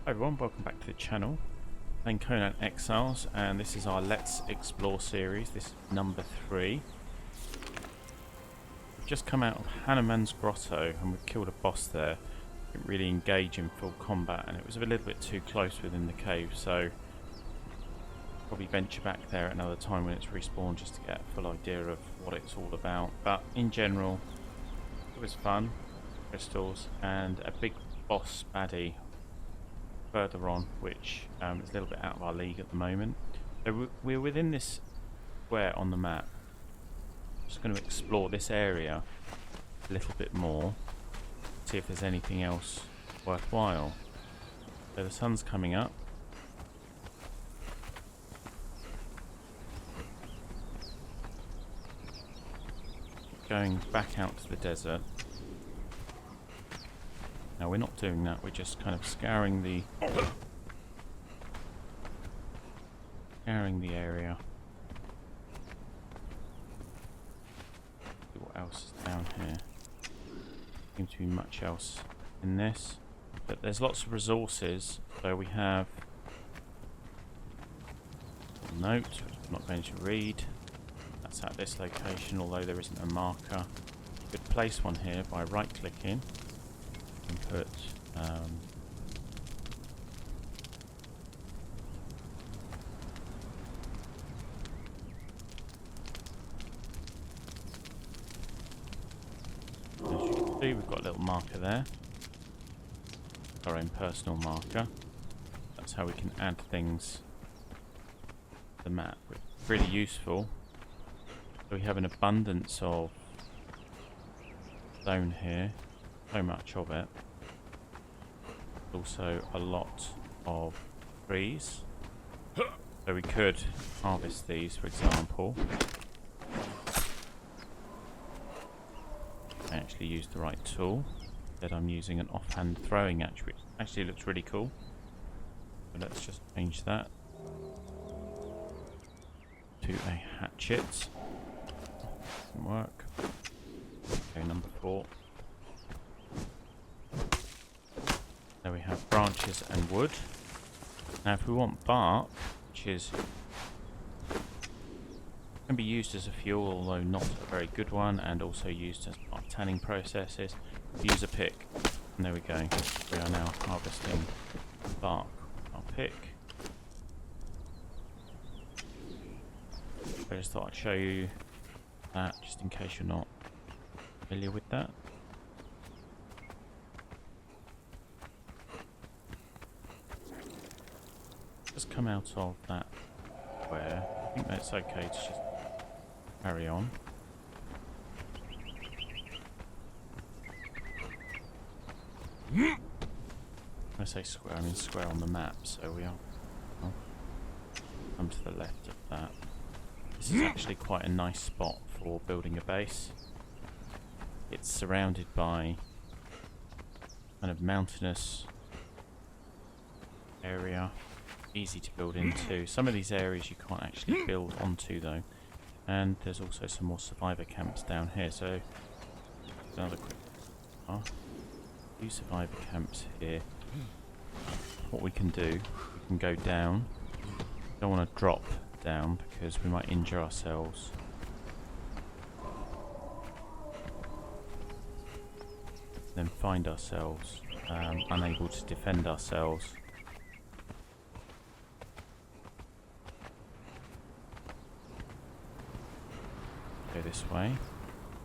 Hi everyone, welcome back to the channel. Playing Conan Exiles, and this is our Let's Explore series. This is number 3. We've just come out of Hanuman's Grotto and we've killed a boss there. Didn't really engage in full combat and it was a little bit too close within the cave, so probably venture back there at another time when it's respawned just to get a full idea of what it's all about. But in general, it was fun. Crystals and a big boss baddie further on, which is a little bit out of our league at the moment. So we're within this square on the map. Just going to explore this area a little bit more, see if there's anything else worthwhile. So the sun's coming up. Going back out to the desert. No, we're not doing that, we're just kind of scouring the area. See what else is down here. Seems to be much else in this. But there's lots of resources, so we have a note, which I'm not going to read. That's at this location, although there isn't a marker. You could place one here by right clicking. Put as you can see, we've got a little marker there, our own personal marker. That's how we can add things to the map, which is really useful. So we have an abundance of stone here, so much of it. Also a lot of trees, so we could harvest these, for example. I actually used the right tool. Instead I'm using an offhand throwing axe, which actually looks really cool. So let's just change that to a hatchet. Doesn't work. Okay, number 4. There we have branches and wood. Now if we want bark, which can be used as a fuel, although not a very good one, and also used as part of tanning processes, use a pick. And there we go. We are now harvesting bark. Our pick. I just thought I'd show you that, just in case you're not familiar with that. Just come out of that square. I think that's okay to just carry on. When I say square, I mean square on the map, so we are come to the left of that. This is actually quite a nice spot for building a base. It's surrounded by kind of mountainous area. Easy to build into. Some of these areas you can't actually build onto though, and there's also some more survivor camps down here, so another quick few survivor camps here. What we can do, we can go down. Don't want to drop down because we might injure ourselves. Then find ourselves unable to defend ourselves. Go this way,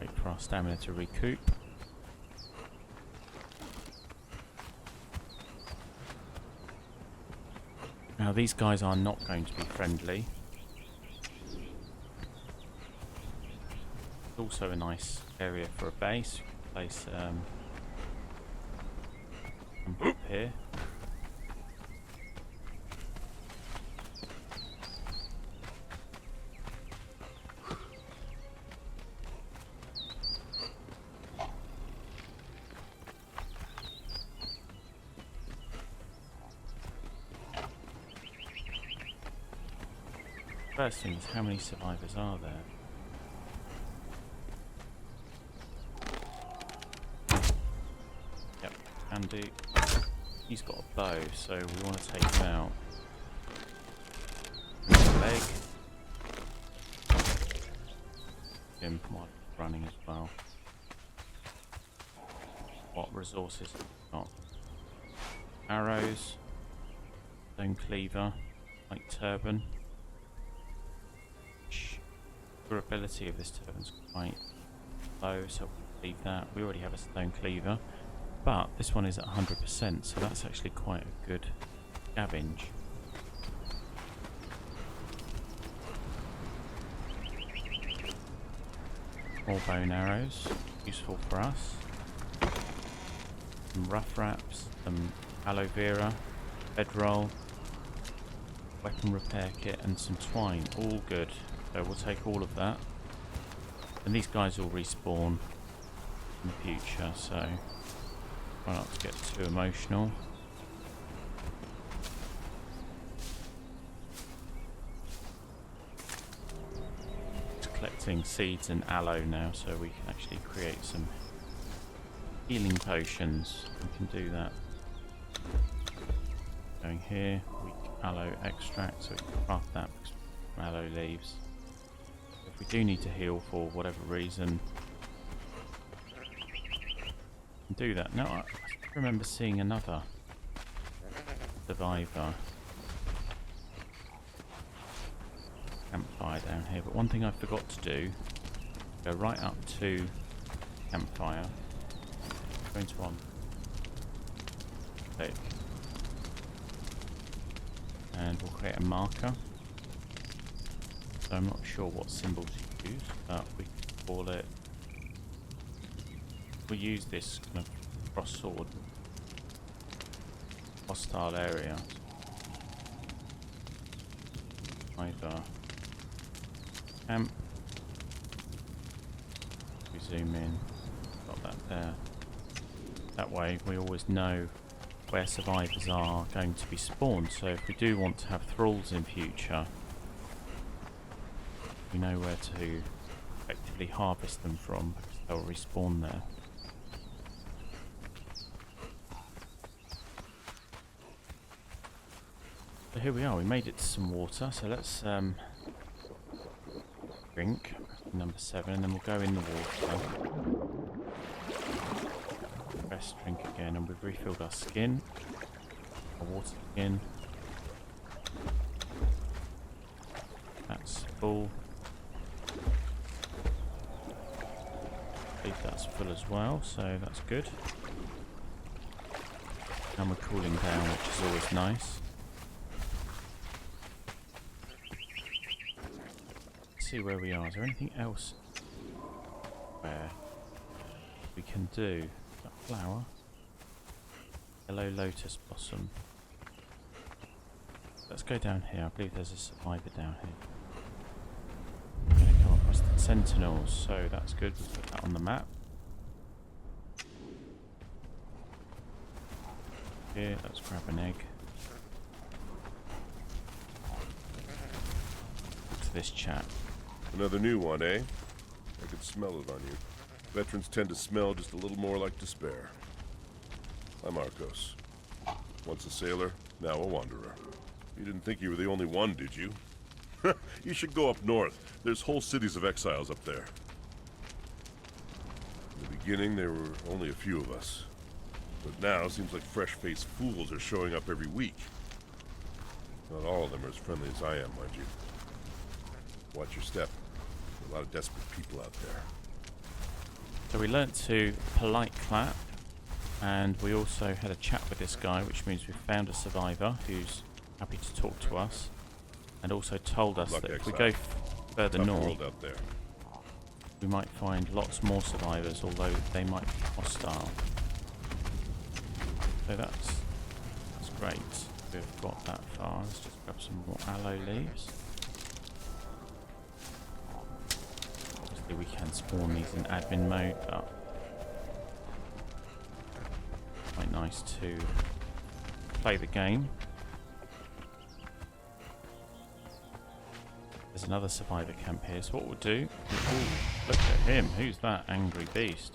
wait for our stamina to recoup. Now these guys are not going to be friendly. It's also a nice area for a base. Place up here. First thing is, how many survivors are there? Yep, can do. He's got a bow, so we want to take him out. Leg. Him while running as well. What resources have we got? Arrows. Stone cleaver. Light turban. Durability of this turban's quite low, so we'll leave that. We already have a stone cleaver, but this one is at 100%, so that's actually quite a good scavenge. More bow and arrows, useful for us. Some rough wraps, some aloe vera, bedroll, weapon repair kit, and some twine. All good. So we'll take all of that. And these guys will respawn in the future, so try not to get too emotional. Just collecting seeds and aloe now, so we can actually create some healing potions. We can do that. Going here, weak aloe extract, so we can craft that from aloe leaves. If we do need to heal for whatever reason, we can do that. Now, I remember seeing another survivor campfire down here, but one thing I forgot to do, go right up to campfire, go into one, click, and we'll create a marker. So I'm not sure what symbols you use, but we can call it. We use this kind of cross sword, hostile area. Either camp. We zoom in, got that there. That way we always know where survivors are going to be spawned. So if we do want to have thralls in future, we know where to effectively harvest them from, because they'll respawn there. So here we are, we made it to some water, so let's drink, number 7, and then we'll go in the water. Press drink again, and we've refilled our skin, our water skin. That's full. That's full as well, so that's good. And we're cooling down, which is always nice. Let's see where we are. Is there anything else where we can do? That flower, yellow lotus blossom. Let's go down here. I believe there's a survivor down here. I'm going to come across the sentinels, so that's good. We'll put that on the map. Here, let's grab an egg. To this chap. Another new one, eh? I could smell it on you. Veterans tend to smell just a little more like despair. I'm Arcos. Once a sailor, now a wanderer. You didn't think you were the only one, did you? You should go up north. There's whole cities of exiles up there. In the beginning, there were only a few of us. But now, it seems like fresh-faced fools are showing up every week. Not all of them are as friendly as I am, mind you. Watch your step. There are a lot of desperate people out there. So we learnt to polite clap, and we also had a chat with this guy, which means we found a survivor who's happy to talk to us, and also told us that if we go further north, out there. we might find lots more survivors, although they might be hostile. So that's great. We've got that far. Let's just grab some more aloe leaves. Obviously we can spawn these in admin mode, but quite nice to play the game. There's another survivor camp here, so what we'll do... Ooh, look at him. Who's that angry beast?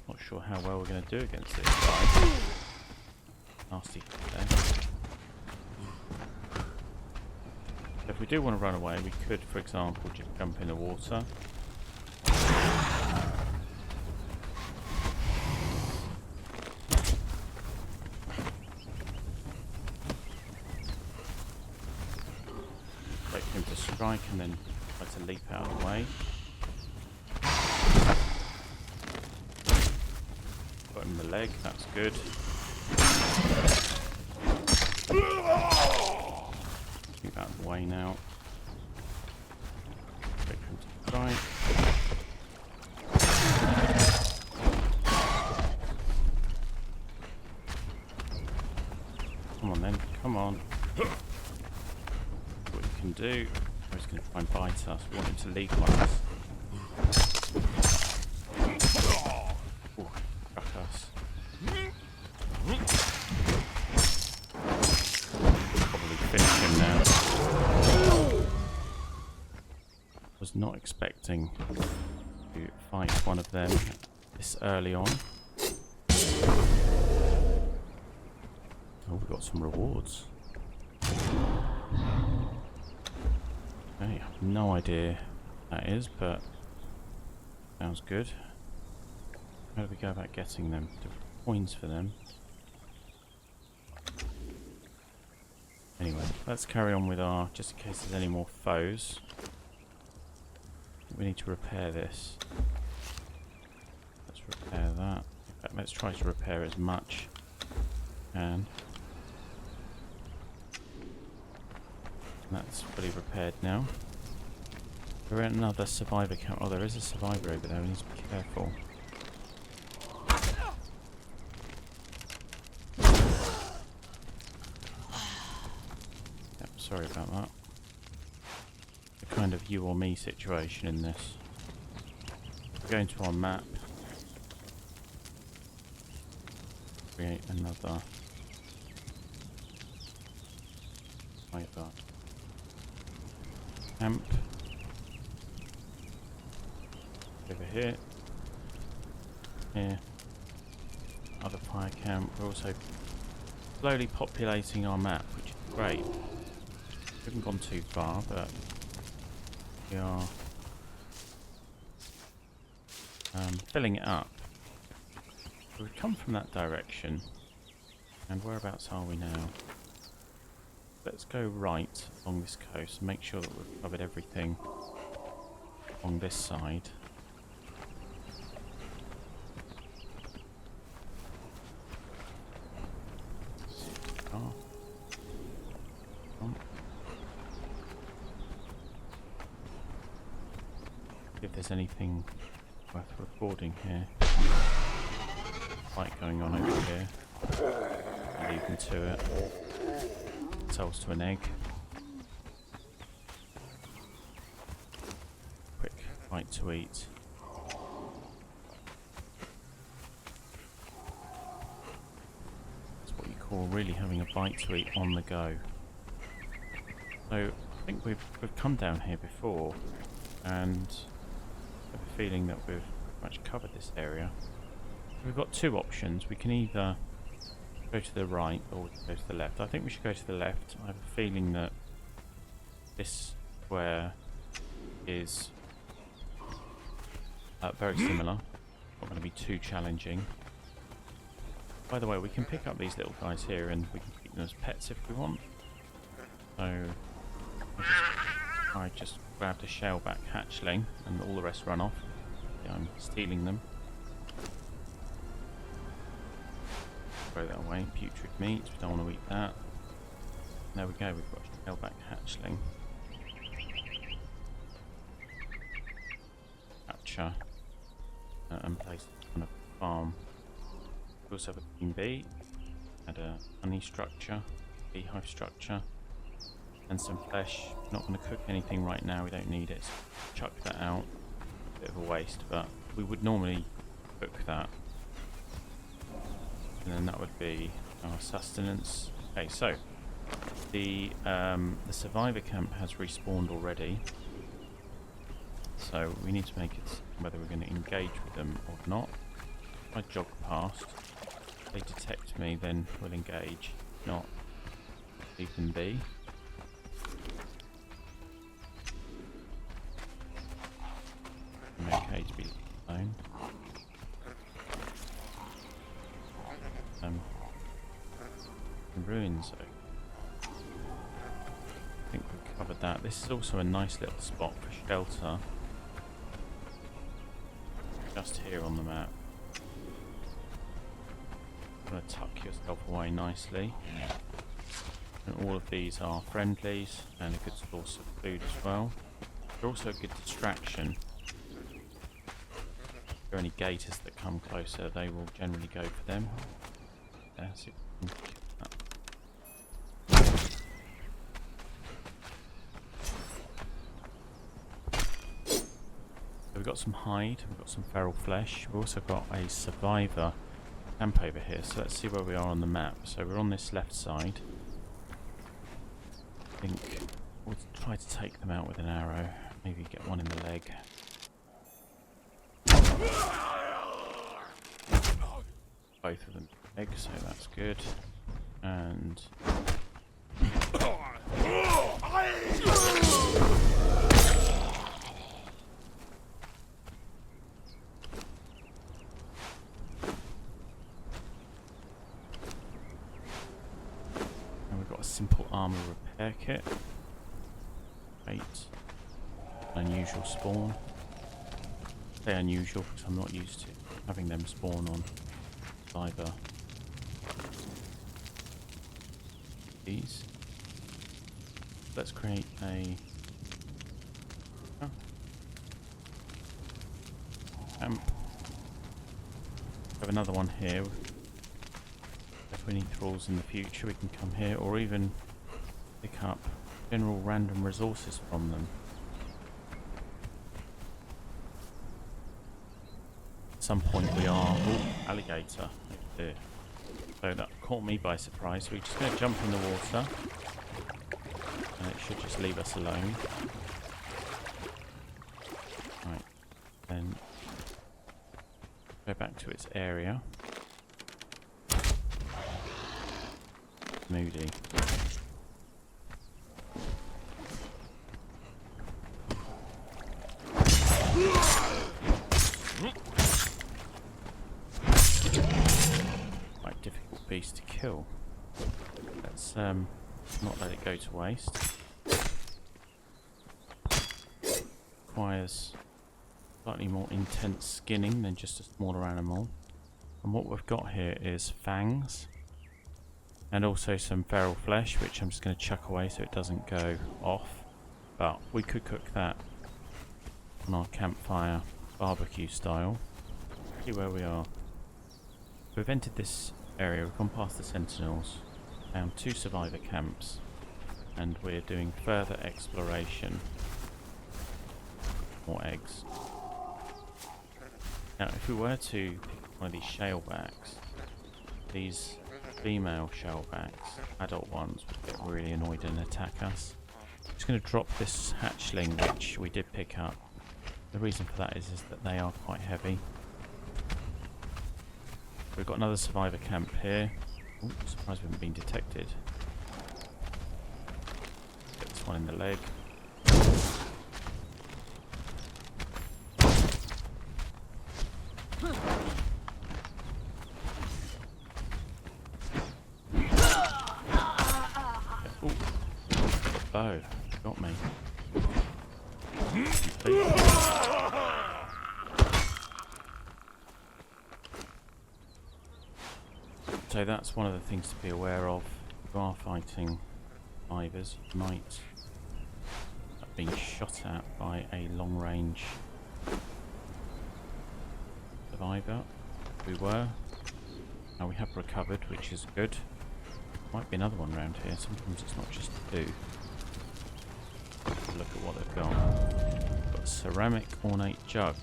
Not sure how well we're going to do against this guy. Nasty there. If we do want to run away, we could, for example, just jump in the water. Wait for him to strike and then try to leap out of the way. Got him in the leg, that's good. Keep out of the way now. Wait for him to strike. Come on then, come on. What you can do. He's going to try and bite us. We want him to leap on us. Ooh, struck us. Probably finish him now. Was not expecting to fight one of them this early on. Oh, we got some rewards. Okay, I have no idea what that is, but sounds good. How do we go about getting them? Different coins for them. Anyway, let's carry on with our, just in case there's any more foes. We need to repair this. Let's repair that. In fact, let's try to repair as much as we can. That's fully repaired now. We're at another survivor camp. Oh, there is a survivor over there. We need to be careful. Yep, sorry about that. A kind of you or me situation in this. We're going to our map. Create another survivor camp over here. Here, other fire camp. We're also slowly populating our map, which is great. We haven't gone too far, but we are filling it up. So we've come from that direction, and whereabouts are we now? Let's go right along this coast and make sure that we've covered everything on this side. Oh. If there's anything worth recording here. Fight going on over here. I'll leave them to it. Ourselves to an egg. Quick bite to eat. That's what you call really having a bite to eat on the go. So I think we've come down here before, and I have a feeling that we've pretty much covered this area. We've got two options. We can either go to the right or we can go to the left. I think we should go to the left. I have a feeling that this square is very similar. Not going to be too challenging. By the way, we can pick up these little guys here and we can keep them as pets if we want. So I just grabbed a shellback hatchling and all the rest run off. Yeah, I'm stealing them. Throw that away. Putrid meat, we don't want to eat that. There we go, we've got a shellback hatchling. Capture and place it on a farm. We also have a queen bee, and a honey structure, beehive structure, and some flesh. Not going to cook anything right now, we don't need it. So chuck that out. Bit of a waste, but we would normally cook that. And then that would be our sustenance. Okay, so the survivor camp has respawned already, so we need to make it whether we're going to engage with them or not. If I jog past, if they detect me, then we'll engage. If not, leave them be. I'm okay to be alone. Ruins. I think we've covered that. This is also a nice little spot for shelter. Just here on the map. I'm going to tuck yourself away nicely. And all of these are friendlies and a good source of food as well. They're also a good distraction. If there are any gators that come closer, they will generally go for them. There, so we've got some hide, we've got some feral flesh, we've also got a survivor camp over here, so let's see where we are on the map. So we're on this left side. I think we'll try to take them out with an arrow, maybe get one in the leg. Both of them leg, so that's good. And we've got a simple armor repair kit. Great. Unusual spawn. I say unusual because I'm not used to having them spawn on either. These. Let's create a camp. Have another one here. If we need thralls in the future, we can come here, or even pick up general random resources from them. At some point we are... Ooh, alligator. Oh dear. So that caught me by surprise. So we're just going to jump in the water. And it should just leave us alone. Right. Then go back to its area. Moody. Quite difficult beast to kill. Let's not let it go to waste. Requires slightly more intense skinning than just a smaller animal. And what we've got here is fangs. And also some feral flesh, which I'm just going to chuck away so it doesn't go off. But we could cook that on our campfire barbecue style. See where we are. We've entered this area, we've gone past the sentinels, found 2 survivor camps, and we're doing further exploration. More eggs. Now if we were to pick one of these shellbacks, these female shellbacks, adult ones, would get really annoyed and attack us. I'm just going to drop this hatchling, which we did pick up. The reason for that is that they are quite heavy. We've got another survivor camp here. Ooh, surprised we haven't been detected. Get this one in the leg. Oh, got me. So that's one of the things to be aware of. If you are fighting survivors, you might have been shot at by a long-range survivor. We were. Now we have recovered, which is good. Might be another one around here. Sometimes it's not just 2. Look at what they've got. Got a ceramic ornate jug,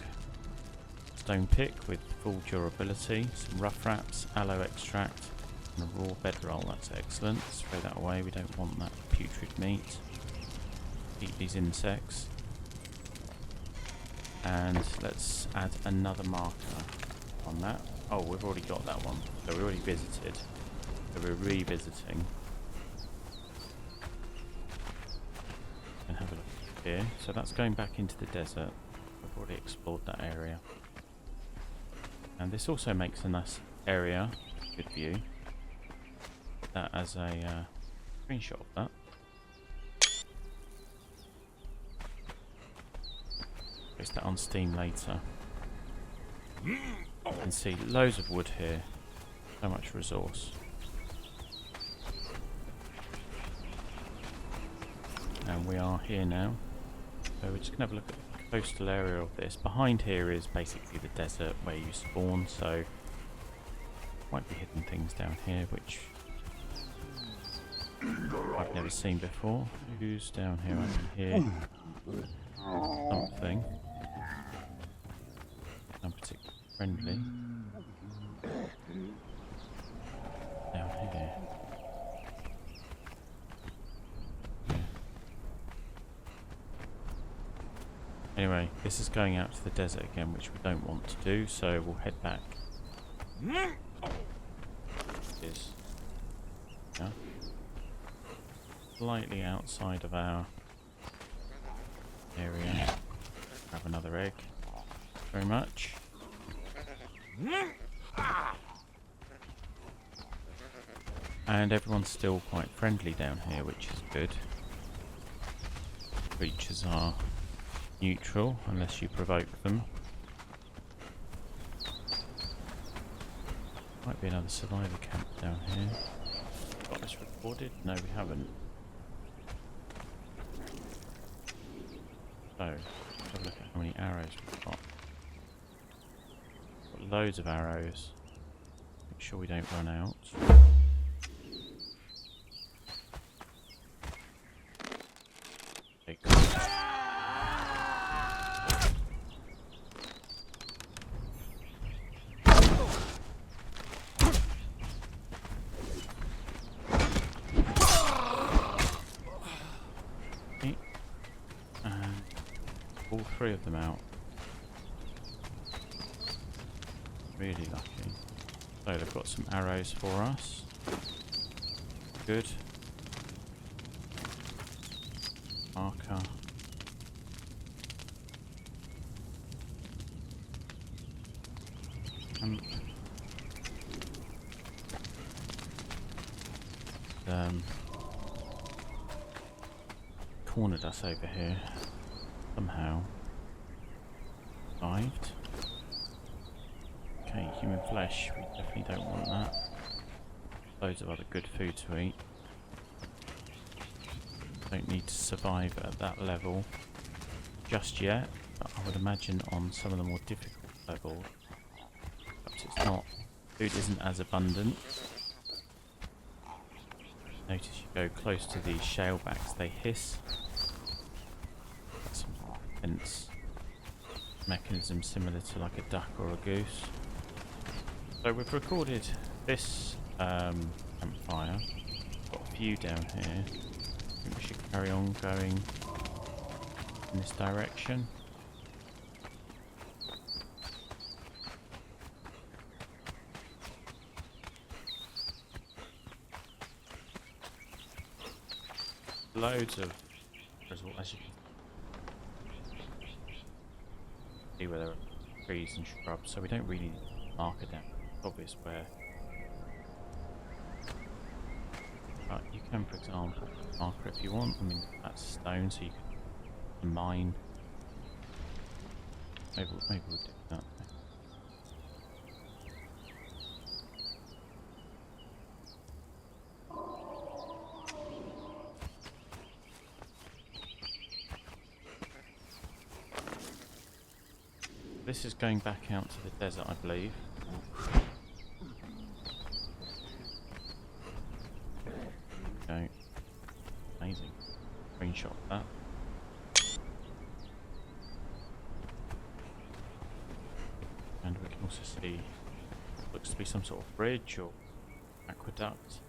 stone pick with full durability, some rough wraps, aloe extract, and a raw bedroll. That's excellent. Let's throw that away. We don't want that putrid meat. Eat these insects. And let's add another marker on that. Oh, we've already got that one. So we already visited. So we're revisiting. And have a look here. So that's going back into the desert. We've already explored that area. And this also makes a nice area. Good view. That as a screenshot of that. Post that on Steam later. You can see loads of wood here. So much resource. And we are here now. So we're just going to have a look at the coastal area of this. Behind here is basically the desert where you spawn, so might be hidden things down here which I've never seen before. Who's down here? I can hear something. Not particularly friendly. Down here. Anyway, this is going out to the desert again, which we don't want to do, so we'll head back. Is slightly outside of our area. Grab another egg. Very much. And everyone's still quite friendly down here, which is good. Creatures are neutral unless you provoke them. Might be another survivor camp down here. Got this recorded? No, we haven't. So, let's have a look at how many arrows we've got. Got loads of arrows. Make sure we don't run out. Okay, cool. All three of them out. Really lucky. So they've got some arrows for us. Good. Marker. Cornered us over here. Somehow. Survived. Okay, human flesh. We definitely don't want that. Loads of other good food to eat. Don't need to survive at that level just yet, but I would imagine on some of the more difficult levels, perhaps it's not. Food isn't as abundant. Notice you go close to these shalebacks, they hiss. Some defense mechanism similar to like a duck or a goose. So we've recorded this campfire. Got a few down here. I think we should carry on going in this direction. Loads of resources, as you can see where there are trees and shrubs, so we don't really mark it down. It's obvious where. But you can, for example, marker if you want. I mean, that's stone, so you can mine. Maybe we'll do that. This is going back out to the desert, I believe. Go. Amazing. Screenshot of that. And we can also see, looks to be some sort of bridge or aqueduct.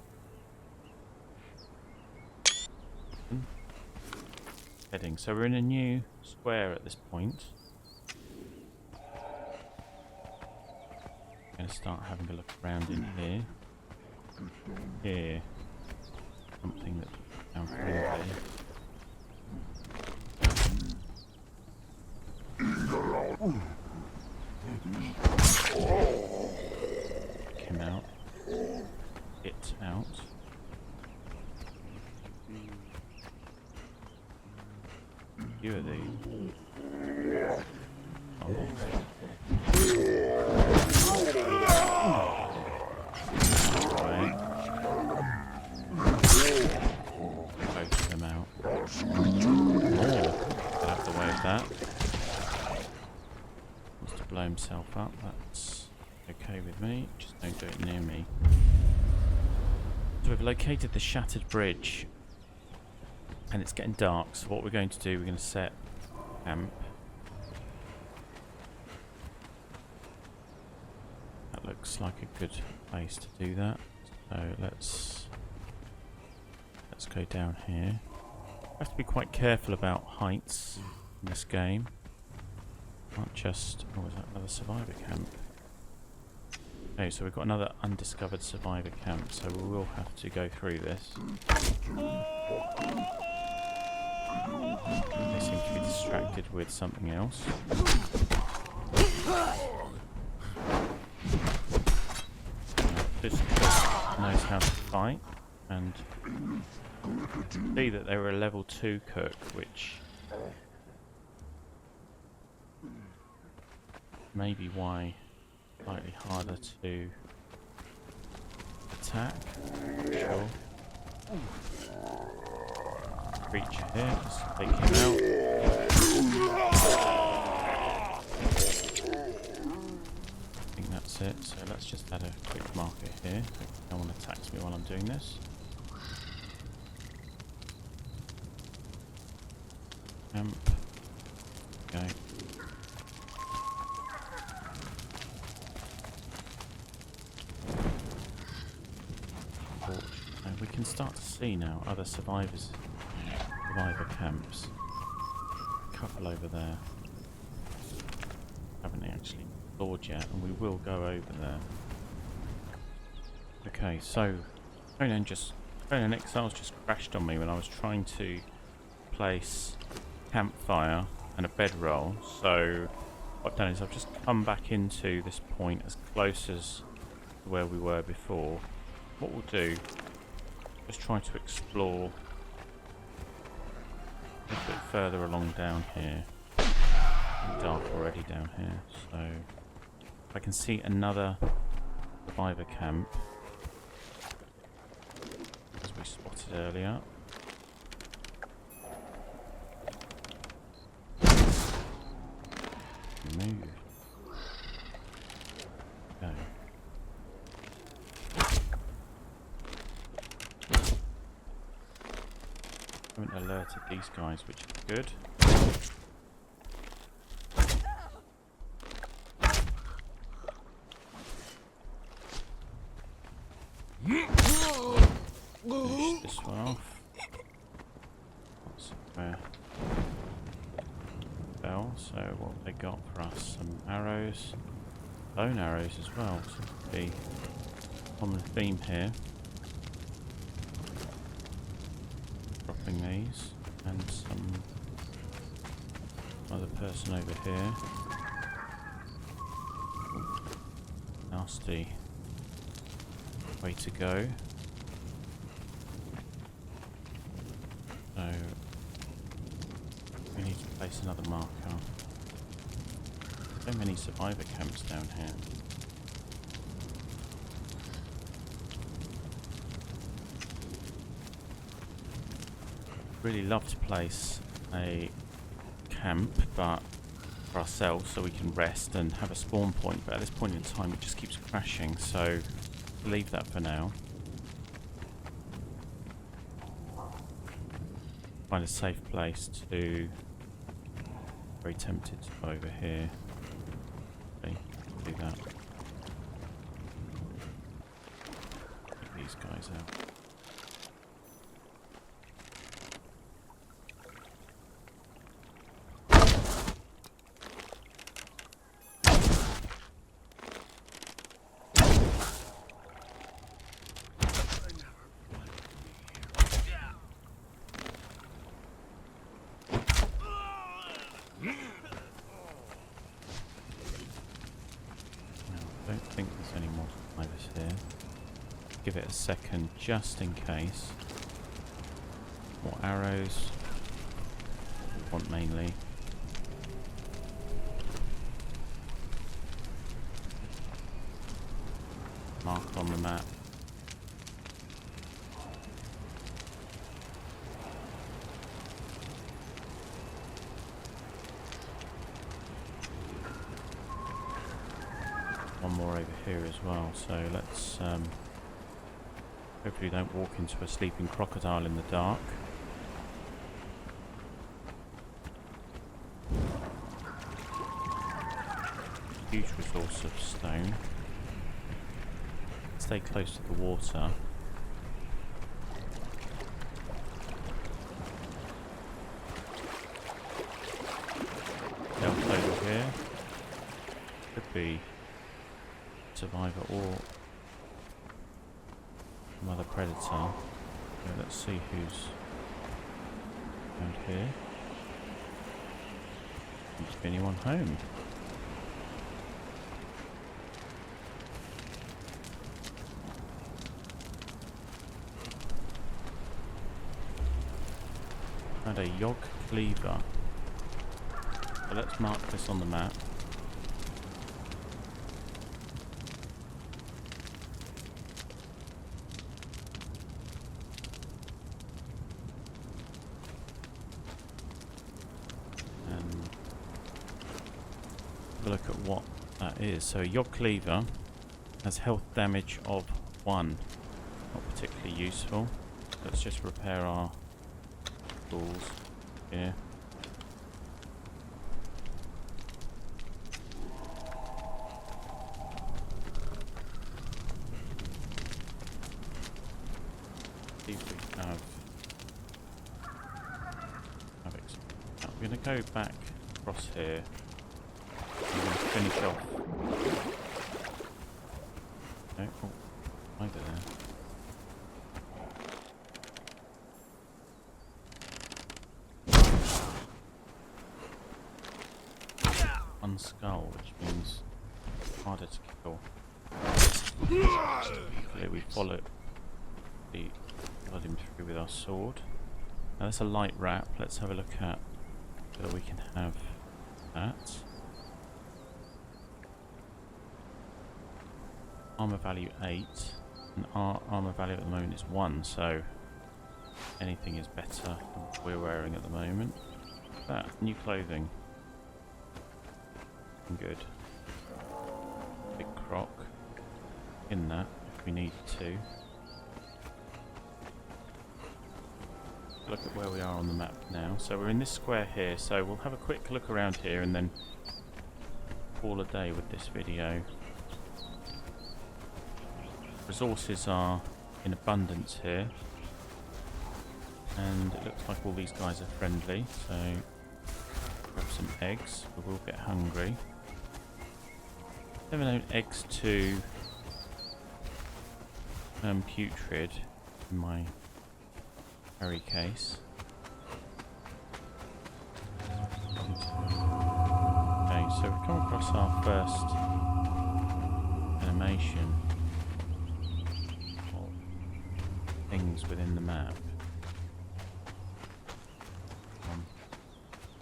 Heading. So we're in a new square at this point. going to start having a look around in here. Here. Something that sounds friendly. Him out. It out. You are these. Oh. Right. Both of them out. More. Get out of the way of that. Wants to blow himself up. That's okay with me. Just don't do it near me. So we've located the shattered bridge. And it's getting dark, so what we're going to do, we're going to set camp. That looks like a good place to do that. So let's go down here. Have to be quite careful about heights in this game. Not just... oh, is that another survivor camp? Okay, so we've got another undiscovered survivor camp, so we will have to go through this. They seem to be distracted with something else. This cook knows how to fight, and see that they were a level 2 cook, which may be why slightly harder to attack. Sure. Creature here, let's take him out. I think that's it, so let's just add a quick marker here. No one attacks me while I'm doing this. Camp. Okay. And we can start to see now other survivor camps. A couple over there. Haven't actually explored yet, and we will go over there. Okay, so Conan Exiles just crashed on me when I was trying to place campfire and a bedroll. So what I've done is I've just come back into this point as close as where we were before. What we'll do, just try to explore a bit further along down here. It's dark already down here, so if I can see another survivor camp, as we spotted earlier. Move. Go. Haven't alerted these guys, which is good. Finish this one off. That's where fell. So what have they got for us? Some arrows, bone arrows as well. Seems to be a common theme here. Dropping these, and some other person over here. Nasty way to go. So we need to place another marker. So many survivor camps down here. Really love to place a camp, but for ourselves, so we can rest and have a spawn point. But at this point in time, it just keeps crashing. So leave that for now. Find a safe place to. Very tempted to go over here. Okay, do that. Get these guys out. give it a second just in case. More arrows. What we want mainly. Mark on the map. One more over here as well, so let's hopefully don't walk into a sleeping crocodile in the dark. Huge resource of stone. Stay close to the water. Delta over here. Could be survivor or another predator. Okay, let's see who's around here. Seems to be anyone home. Found a yog cleaver. So let's mark this on the map. Look at what that is. So yog cleaver has health damage of 1. Not particularly useful. Let's just repair our tools here. See if we have we're going to go back across here. I'm going to finish off. No, oh, over there. Unskull, which means harder to kill. Hopefully we followed him through with our sword. Now that's a light wrap. Let's have a look at whether we can have that. Armor value 8, and our armor value at the moment is 1, so anything is better than what we're wearing at the moment. That, new clothing. Good. Big croc. In that, if we need to. Look at where we are on the map now. So we're in this square here, so we'll have a quick look around here and then call a day with this video. Resources are in abundance here, and it looks like all these guys are friendly, so grab some eggs. We will get hungry. Never known eggs to putrid in my carry case. Okay, so we've come across our first animation of things within the map.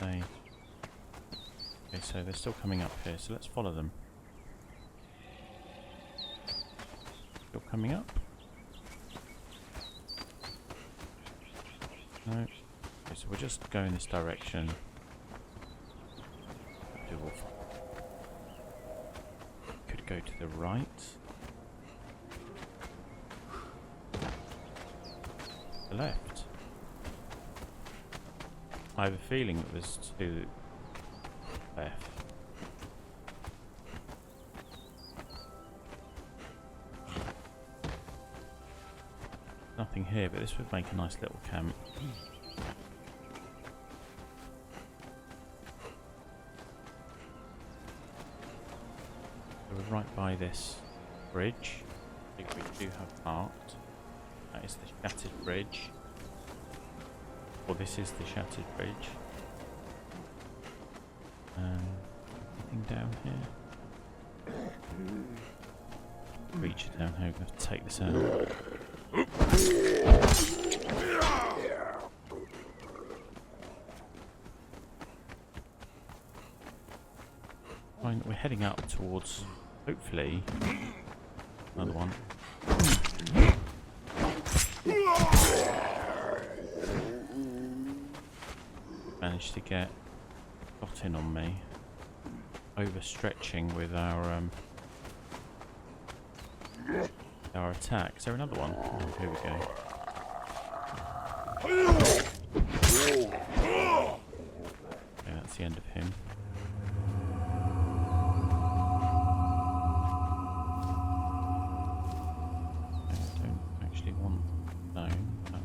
Okay, so they're still coming up here, so let's follow them. Still coming up? No. Okay, so we'll just go in this direction. Could go to the right. The left. I have a feeling that there's two left. Nothing here, but this would make a nice little camp. So we're right by this bridge. I think we do have parked. That is the shattered bridge. Or this is the shattered bridge. Anything down here? creature down here. We're going to take this out. Fine, we're heading up towards, hopefully, another one. Managed to get got in on me. Overstretching with our attack. Is there another one? Oh, here we go. Yeah, that's the end of him. I don't actually want stone. Oh.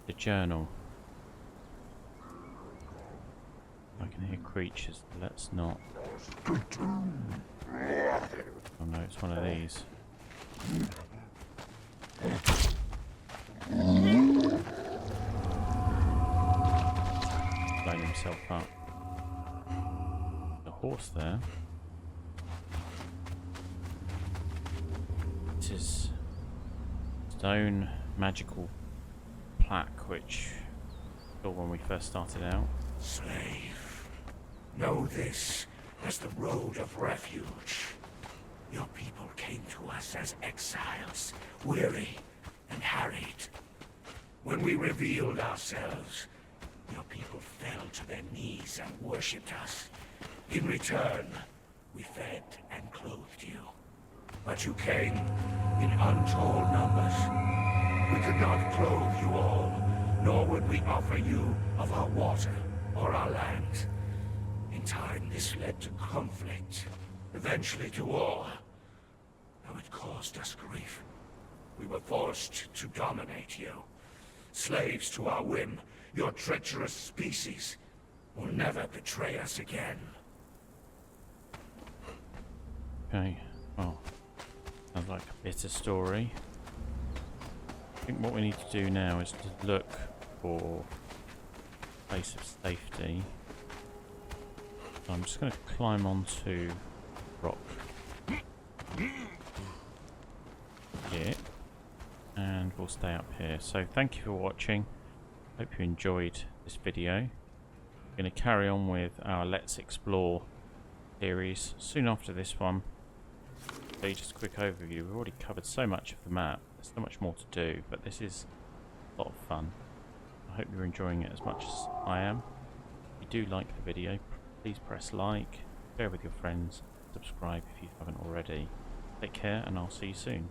The journal. I can hear creatures. Let's not. Oh no, it's one of these. Blowing himself up. The horse there. This is stone magical plaque, which I saw when we first started out. Slave, know this as the road of refuge. Your people came to us as exiles, weary and harried. When we revealed ourselves, your people fell to their knees and worshipped us. In return, we fed and clothed you. But you came in untold numbers. We could not clothe you all, nor would we offer you of our water or our land. In time, this led to conflict, eventually to war. Though it caused us grief, we were forced to dominate you. Slaves to our whim, your treacherous species will never betray us again. Okay, well, sounds like a bitter story. I think what we need to do now is to look for a place of safety. So I'm just going to climb onto rock here, and we'll stay up here. So thank you for watching. Hope you enjoyed this video. I'm going to carry on with our Let's Explore series soon after this one. So just a quick overview. We've already covered so much of the map. There's so much more to do, but this is a lot of fun. I hope you're enjoying it as much as I am. If you do like the video, please press like, share with your friends, subscribe if you haven't already. Take care, and I'll see you soon.